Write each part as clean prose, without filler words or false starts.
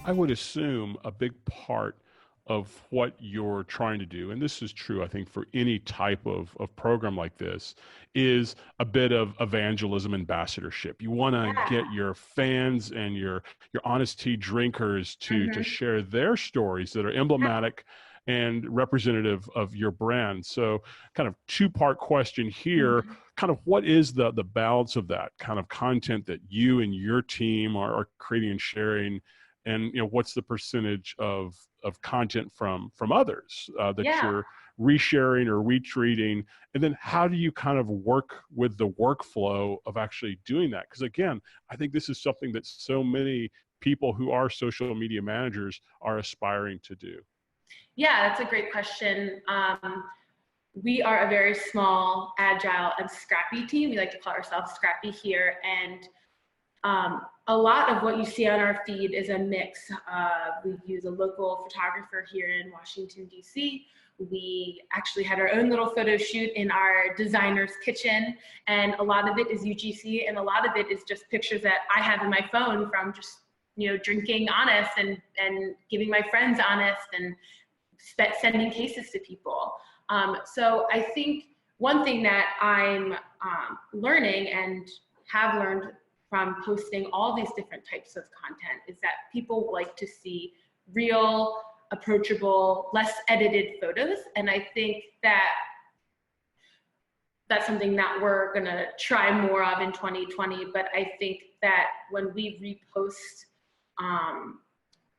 I would assume a big part of what you're trying to do, and this is true, I think, for any type of program like this, is a bit of evangelism ambassadorship. You want to Yeah. get your fans and your honest tea drinkers to Hmm. share their stories that are emblematic and representative of your brand. So kind of two-part question here, Hmm. kind of what is the balance of that kind of content that you and your team are creating and sharing, and what's the percentage of content from others that Yeah. you're resharing or retweeting, and then how do you kind of work with the workflow of actually doing that? Because again, I think this is something that so many people who are social media managers are aspiring to do. Yeah, that's a great question. We are a very small, agile, and scrappy team. We like to call ourselves scrappy here. And a lot of what you see on our feed is a mix. We use a local photographer here in Washington, D.C. We actually had our own little photo shoot in our designer's kitchen. And a lot of it is UGC, and a lot of it is just pictures that I have in my phone from just, drinking honest and giving my friends honest and sending cases to people. So I think one thing that I'm learning and have learned from posting all these different types of content is that people like to see real, approachable, less edited photos. And I think that that's something that we're gonna try more of in 2020. But I think that when we repost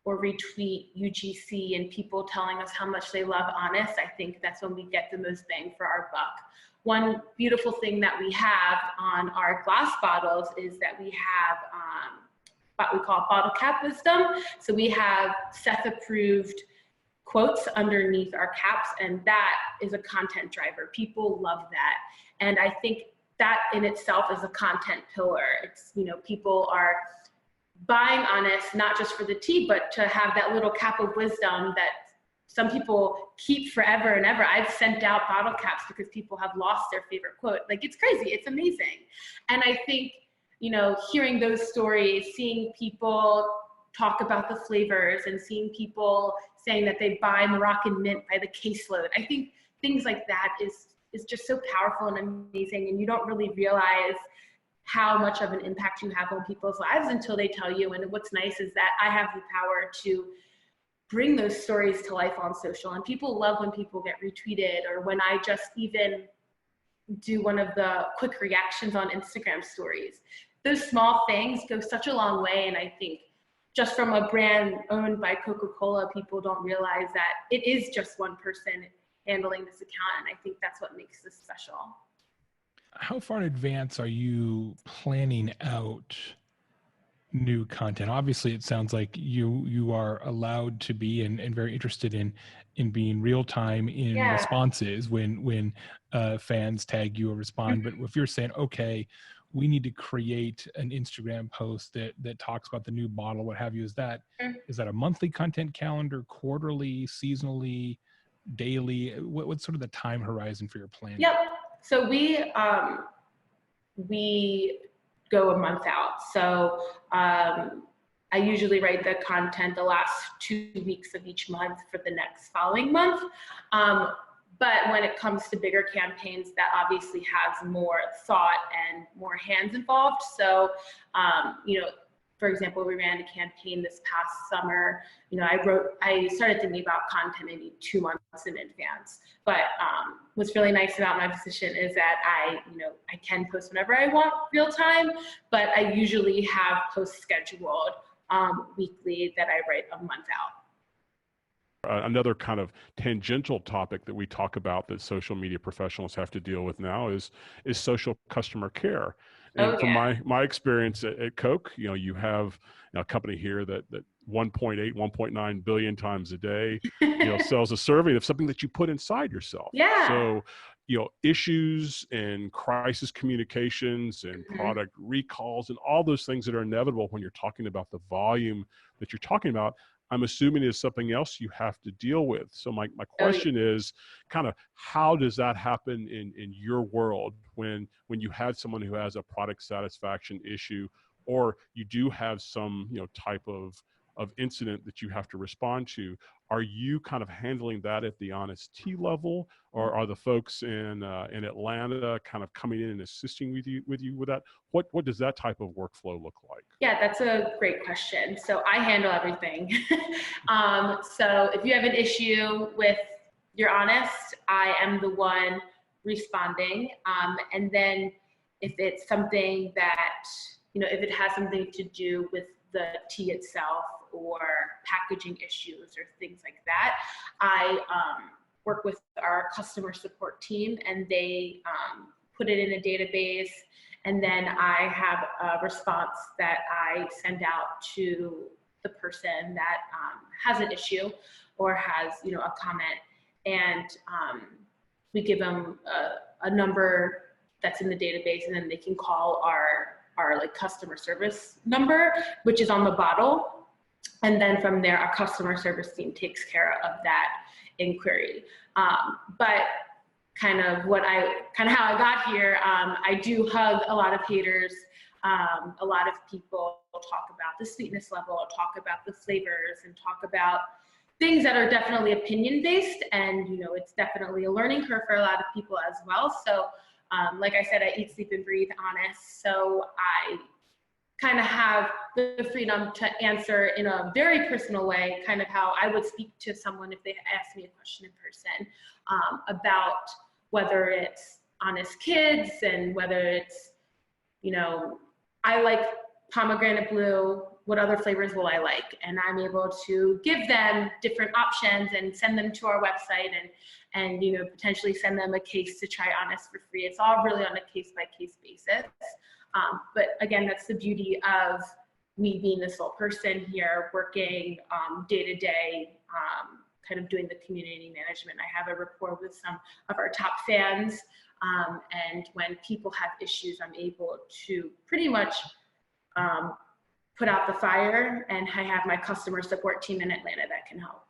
or retweet UGC and people telling us how much they love Honest, I think that's when we get the most bang for our buck. One beautiful thing that we have on our glass bottles is that we have what we call bottle cap wisdom. So we have Seth approved quotes underneath our caps, and that is a content driver. People love that. And I think that in itself is a content pillar. It's, people are buying Honest, not just for the tea, but to have that little cap of wisdom that some people keep forever and ever. I've sent out bottle caps because people have lost their favorite quote. Like, it's crazy, it's amazing. And I think, hearing those stories, seeing people talk about the flavors and seeing people saying that they buy Moroccan mint by the caseload, I think things like that is just so powerful and amazing, and you don't really realize how much of an impact you have on people's lives until they tell you. And what's nice is that I have the power to bring those stories to life on social, and people love when people get retweeted, or when I just even do one of the quick reactions on Instagram stories. Those small things go such a long way, and I think just from a brand owned by Coca Cola, people don't realize that it is just one person handling this account, and I think that's what makes this special. How far in advance are you planning out new content? Obviously, it sounds like you are allowed to be and very interested in being real time in Yeah. responses when fans tag you or respond. But if you're saying, okay, we need to create an Instagram post that talks about the new bottle, what have you, is that a monthly content calendar, quarterly, seasonally, daily? What's sort of the time horizon for your planning? Yep. So we go a month out. So I usually write the content the last 2 weeks of each month for the next following month. But when it comes to bigger campaigns, that obviously has more thought and more hands involved. So, for example, we ran a campaign this past summer. I started thinking about content maybe 2 months in advance. But what's really nice about my position is that I can post whenever I want real time, but I usually have posts scheduled weekly that I write a month out. Another kind of tangential topic that we talk about that social media professionals have to deal with now is social customer care. And Oh, from yeah. my experience at Coke, you have a company here that 1.8, 1.9 billion times a day, sells a survey of something that you put inside yourself. Yeah. So, issues and crisis communications and product recalls and all those things that are inevitable when you're talking about the volume that you're talking about, I'm assuming is something else you have to deal with. So my question is kind of how does that happen in your world when you have someone who has a product satisfaction issue, or you do have some type of incident that you have to respond to. Are you kind of handling that at the Honest Tea level, or are the folks in Atlanta kind of coming in and assisting with you with that? What does that type of workflow look like? Yeah, that's a great question. So I handle everything. So if you have an issue with your Honest, I am the one responding. And then if it's something that, if it has something to do with the tea itself or packaging issues or things like that, I work with our customer support team, and they put it in a database, and then I have a response that I send out to the person that has an issue or has, a comment, and we give them a number that's in the database, and then they can call our like customer service number, which is on the bottle. And then from there, our customer service team takes care of that inquiry. But kind of how I got here, I do hug a lot of haters. A lot of people talk about the sweetness level, talk about the flavors, and talk about things that are definitely opinion-based. And, it's definitely a learning curve for a lot of people as well. So like I said, I eat, sleep, and breathe Honest. So I kind of have the freedom to answer in a very personal way, kind of how I would speak to someone if they asked me a question in person, about whether it's Honest Kids and whether it's, I like pomegranate blue, what other flavors will I like? And I'm able to give them different options and send them to our website and potentially send them a case to try Honest for free. It's all really on a case-by-case basis. But again, that's the beauty of me being the sole person here, working day-to-day, kind of doing the community management. I have a rapport with some of our top fans, and when people have issues, I'm able to pretty much put out the fire, and I have my customer support team in Atlanta that can help.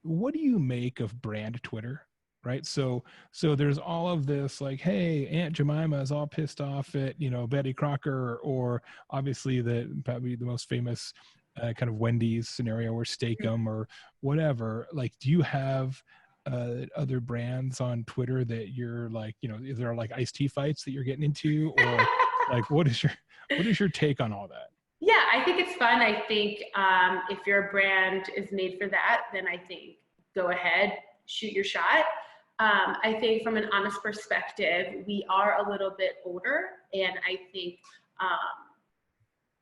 What do you make of brand Twitter? Right. So there's all of this like, hey, Aunt Jemima is all pissed off at, Betty Crocker, or obviously probably the most famous kind of Wendy's scenario, or Steakum or whatever. Like, do you have other brands on Twitter that you're like, is there like iced tea fights that you're getting into, or like, what is your take on all that? Yeah, I think it's fun. I think if your brand is made for that, then I think go ahead, shoot your shot. I think from an Honest perspective, we are a little bit older, and I think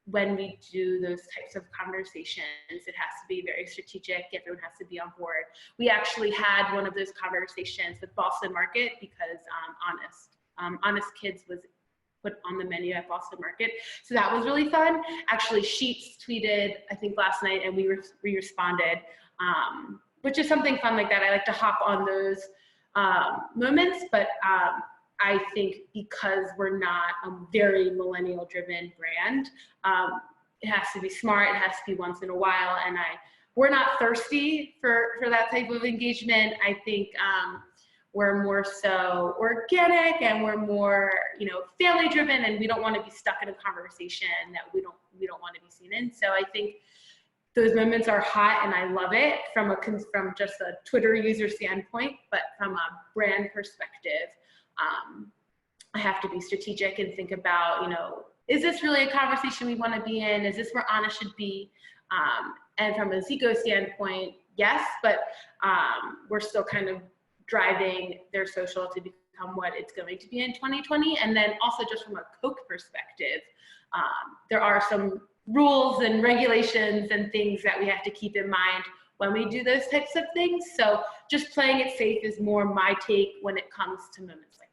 when we do those types of conversations, it has to be very strategic. Everyone has to be on board. We actually had one of those conversations with Boston Market because Honest Kids was put on the menu at Boston Market. So that was really fun. Actually, Sheets tweeted, I think last night, and we responded, which is something fun like that. I like to hop on those moments, but I think because we're not a very millennial driven brand, it has to be smart, it has to be once in a while, and we're not thirsty for that type of engagement. I think we're more so organic, and we're more, family driven, and we don't want to be stuck in a conversation that we don't want to be seen in. So I think those moments are hot, and I love it from just a Twitter user standpoint, but from a brand perspective, I have to be strategic and think about, is this really a conversation we want to be in? Is this where Honest should be? And from a Zico standpoint, yes, but we're still kind of driving their social to become what it's going to be in 2020. And then also just from a Coke perspective, there are some rules and regulations and things that we have to keep in mind when we do those types of things. So just playing it safe is more my take when it comes to moments like